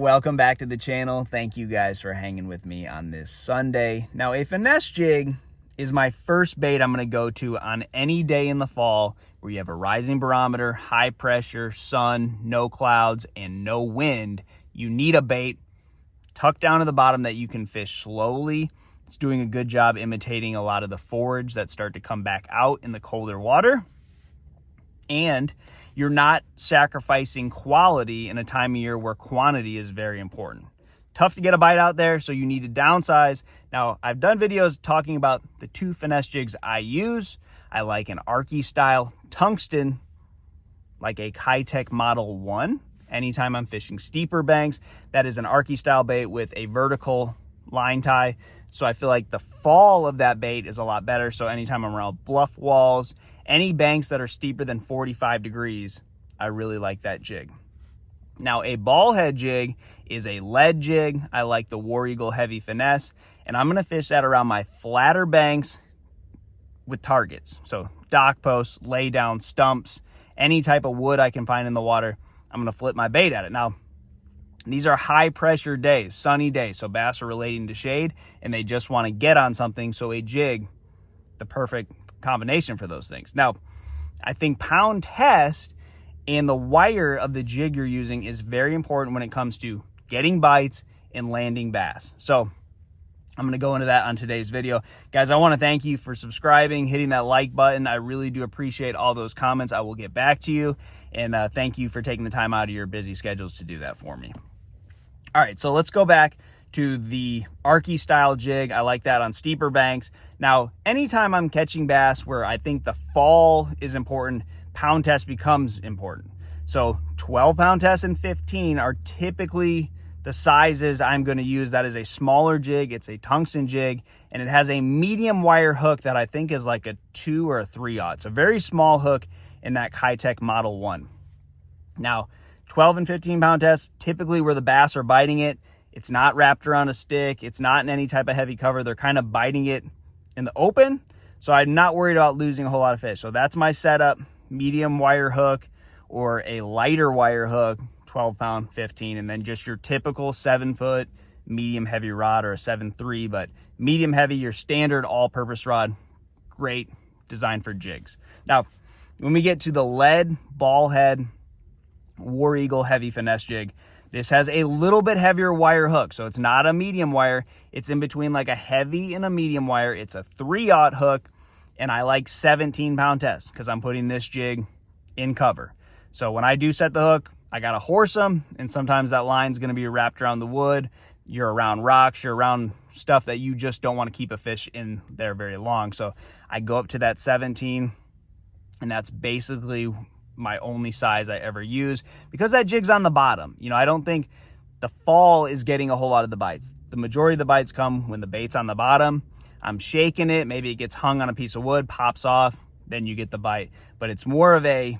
Welcome back to the channel. Thank you guys for hanging with me on this Sunday. Now, a finesse jig is my first bait I'm going to go to on any day in the fall where you have a rising barometer, high pressure, sun, no clouds, and no wind. You need a bait tucked down to the bottom that you can fish slowly. It's doing a good job imitating a lot of the forage that start to come back out in the colder water. And you're not sacrificing quality in a time of year where quantity is very important. Tough to get a bite out there, so you need to downsize. Now, I've done videos talking about the two finesse jigs I use. I like an Arky style tungsten, like a Kitech Model 1. Anytime I'm fishing steeper banks, that is an Arky style bait with a vertical line tie. So I feel like the fall of that bait is a lot better. So anytime I'm around bluff walls, any banks that are steeper than 45 degrees, I really like that jig. Now, a ball head jig is a lead jig. I like the War Eagle Heavy Finesse, and I'm gonna fish that around my flatter banks with targets. So dock posts, lay down stumps, any type of wood I can find in the water, I'm gonna flip my bait at it. Now, these are high pressure days, sunny days, so bass are relating to shade and they just wanna get on something, so a jig, the perfect combination for those things. Now, I think pound test and the wire of the jig you're using is very important when it comes to getting bites and landing bass. So I'm going to go into that on today's video. Guys, I want to thank you for subscribing, hitting that like button. I really do appreciate all those comments. I will get back to you. And thank you for taking the time out of your busy schedules to do that for me. All right, so let's go back to the Arky style jig. I like that on steeper banks. Now, anytime I'm catching bass where I think the fall is important, pound test becomes important. So 12 pound test and 15 are typically the sizes I'm going to use. That is a smaller jig. It's a tungsten jig, and it has a medium wire hook that I think is like a 2 or a 3/0. It's a very small hook in that Kitech Model 1. Now, 12 and 15 pound tests, typically where the bass are biting it, it's not wrapped around a stick. It's not in any type of heavy cover. They're kind of biting it in the open. So I'm not worried about losing a whole lot of fish. So that's my setup, medium wire hook or a lighter wire hook, 12 pound, 15, and then just your typical 7-foot medium heavy rod or a 7.3, but medium heavy, your standard all-purpose rod, great design for jigs. Now, when we get to the lead ball head War Eagle Heavy Finesse jig, this has a little bit heavier wire hook, so it's not a medium wire. It's in between like a heavy and a medium wire. It's a 3/0 hook, and I like 17 pound test because I'm putting this jig in cover. So when I do set the hook, I gotta horse them, and sometimes that line's gonna be wrapped around the wood. You're around rocks, you're around stuff that you just don't want to keep a fish in there very long. So I go up to that 17, and that's basically my only size I ever use because that jig's on the bottom. You know, I don't think the fall is getting a whole lot of the bites. The majority of the bites come when the bait's on the bottom. I'm shaking it, maybe it gets hung on a piece of wood, pops off, then you get the bite. But it's more of a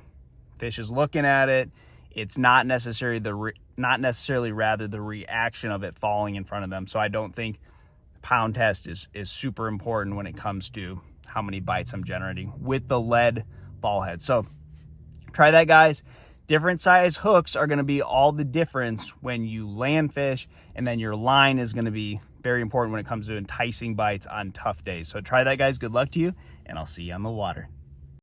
fish is looking at it. It's not necessarily the reaction of it falling in front of them. So I don't think pound test is super important when it comes to how many bites I'm generating with the lead ball head. So try that, guys. Different size hooks are going to be all the difference when you land fish, and then your line is going to be very important when it comes to enticing bites on tough days. So try that, guys. Good luck to you, and I'll see you on the water.